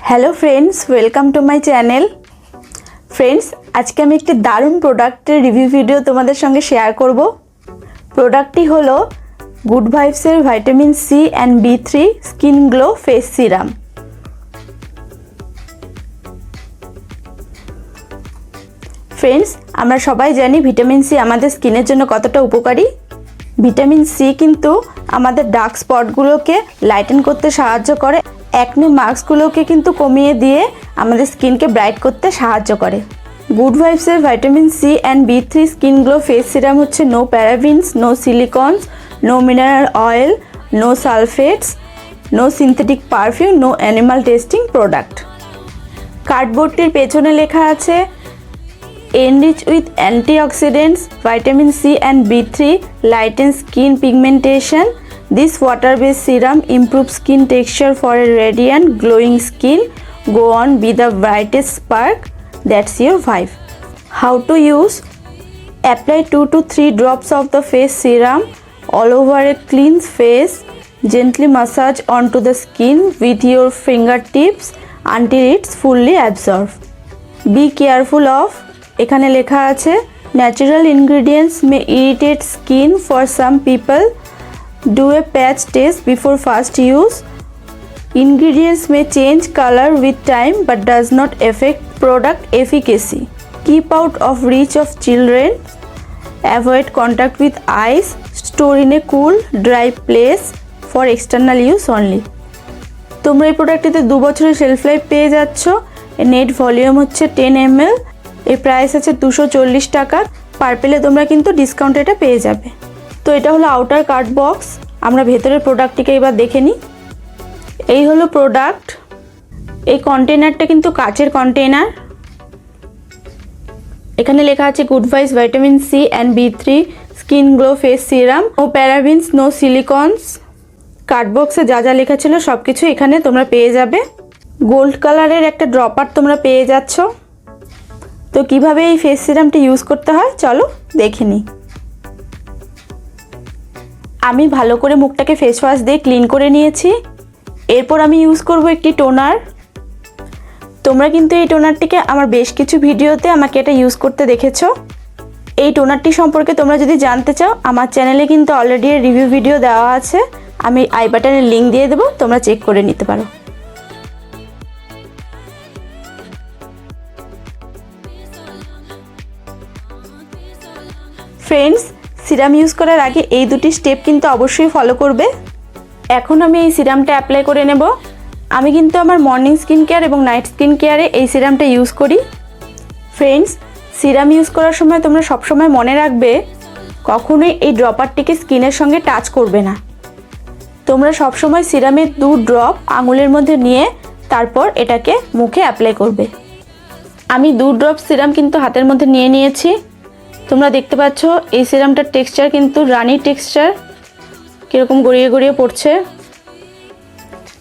Hello friends, welcome to my channel. Friends, आज के एक दारुण प्रोडक्टर रिव्यू भिडियो तुम्हारे संगे शेयर करब। प्रोडक्टटी हलो गुडभाइब्सেर vitamin C and B3 skin glow face serum. Friends, आमरा सबाई जानी ভিটামিন সি आमादेर स्किनेर जोन्नो कतटा उपकारी। ভিটামিন সি किन्तु आमादेर डार्क स्पटगुलोके लाइटेन करते साहाज्य करे, एक्ने मार्क्सगुलोके किन्तु कमिয়ে দিয়ে আমাদের স্কিনকে ব্রাইট করতে সাহায্য করে। গুডভাইবসের vitamin C and B3 skin glow face serum হচ্ছে no parabens, no silicones, no mineral oil, no sulphates, no synthetic perfume, no animal testing product. কার্ডবোর্ডটির পেছনে লেখা আছে enriched with antioxidants, vitamin C and B3 lighten skin pigmentation. This water-based serum improves skin texture for a radiant, glowing skin. Go on, be the brightest spark. That's your vibe. How to use? Apply 2 to 3 drops of the face serum all over a clean face. Gently massage onto the skin with your fingertips until it's fully absorbed. Be careful of এখানে লেখা আছে natural ingredients may irritate skin for some people, do a patch test before first use, ingredients may change colour with time but does not effect product efficacy, keep out of reach of children, avoid contact with eyes, store in a cool dry place for external use only. তোমরা এই প্রোডাক্টটিতে 2 বছরের shelf life পেয়ে যাচ্ছ। Net volume হচ্ছে 10 ml। এই price আছে 240 টাকা। পার্পেলে তোমরা কিন্তু ডিসকাউন্ট এটা পেয়ে যাবে। তো এটা হলো আউটার কার্ড বক্স। আমরা ভেতরের প্রোডাক্টটিকে এবার দেখে নিই। এই হলো প্রোডাক্ট। এই কন্টেনারটা কিন্তু কাচের কন্টেনার। এখানে লেখা আছে Good Vibes vitamin C and B3 skin glow face serum, no parabens, no silicones. Card বক্সে যা যা লেখা ছিল সব কিছু এখানে তোমরা পেয়ে যাবে। গোল্ড কালারের একটা ড্রপার তোমরা পেয়ে যাচ্ছ। তো কিভাবে এই ফেস সিরামটা ইউজ করতে হয় চলো দেখে নিই। আমি ভালো করে মুখটাকে ফেস ওয়াশ দিয়ে ক্লিন করে নিয়েছি। এরপর আমি ইউজ করব একটি টোনার। তোমরা কিন্তু এই টোনারটিকে আমার বেশ কিছু ভিডিওতে আমাকে এটা ইউজ করতে দেখেছো। এই টোনারটি সম্পর্কে তোমরা যদি জানতে চাও আমার চ্যানেলে কিন্তু অলরেডি রিভিউ ভিডিও দেওয়া আছে, আমি আই বাটনে লিংক দিয়ে দেবো, তোমরা চেক করে নিতে পারো। ফ্রেন্ডস, সিরাম ইউজ করার আগে এই দুটি স্টেপ কিন্তু অবশ্যই ফলো করবে। এখন আমি এই সিরামটা অ্যাপ্লাই করে নেব। আমি কিন্তু আমার মর্নিং স্কিন কেয়ার এবং নাইট স্কিন কেয়ারে এই সিরামটা ইউজ করি। ফ্রেন্ডস, সিরাম ইউজ করার সময় তোমরা সবসময় মনে রাখবে কখনোই এই ড্রপারটিকে স্কিনের সঙ্গে টাচ করবে না। তোমরা সবসময় সিরামের 2 ড্রপ আঙুলের মধ্যে নিয়ে তারপর এটাকে মুখে অ্যাপ্লাই করবে। আমি 2 ড্রপ সিরাম কিন্তু হাতের মধ্যে নিয়ে নিয়েছি। তোমরা দেখতে পাচ্ছ এই সিরামটার টেক্সচার কিন্তু রানি টেক্সচার, কীরকম গড়িয়ে গড়িয়ে পড়ছে।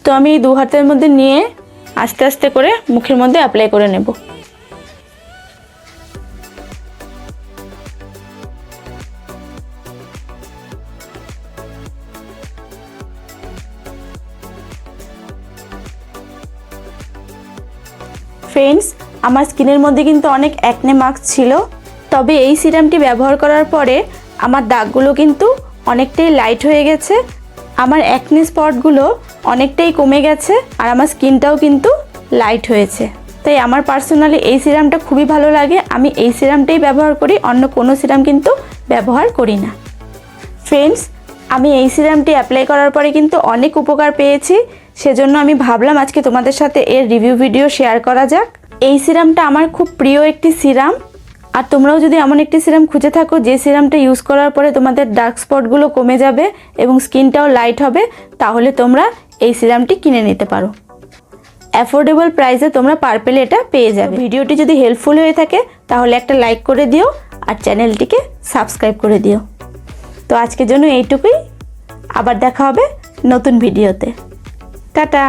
তো আমি এই 2 হাতের মধ্যে নিয়ে আস্তে আস্তে করে মুখের মধ্যে অ্যাপ্লাই করে নেব। ফ্রেন্ডস, আমার স্কিনের মধ্যে কিন্তু অনেক অ্যাকনে মার্কস ছিল, তবে এই সিরামটি ব্যবহার করার পরে আমার দাগগুলো কিন্তু অনেকটাই লাইট হয়ে গেছে, আমার অ্যাকনে স্পটগুলো অনেকটাই কমে গেছে, আর আমার স্কিনটাও কিন্তু লাইট হয়েছে। তাই আমার পার্সোনালি এই সিরামটা খুবই ভালো লাগে। আমি এই সিরামটাই ব্যবহার করি, অন্য কোনো সিরাম কিন্তু ব্যবহার করি না। ফ্রেন্ডস, আমি এই সিরামটি অ্যাপ্লাই করার পরে কিন্তু অনেক উপকার পেয়েছি, সেজন্য আমি ভাবলাম আজকে তোমাদের সাথে এর রিভিউ ভিডিও শেয়ার করা যাক। এই সিরামটা আমার খুব প্রিয় একটি সিরাম। আর তোমরাও যদি এমন একটি সিরাম খুঁজে থাকো যে সিরামটা ইউজ করার পরে তোমাদের ডার্ক স্পটগুলো কমে যাবে এবং স্কিনটাও লাইট হবে, তাহলে তোমরা এই সিরামটি কিনে নিতে পারো। অ্যাফোর্ডেবল প্রাইসে তোমরা পার্পেলে এটা পেয়ে যাবে। ভিডিওটি যদি হেল্পফুল হয়ে থাকে তাহলে একটা লাইক করে দিও আর চ্যানেলটিকে সাবস্ক্রাইব করে দিও। তো আজকের জন্য এইটুকুই, আবার দেখা হবে নতুন ভিডিওতে। টাটা।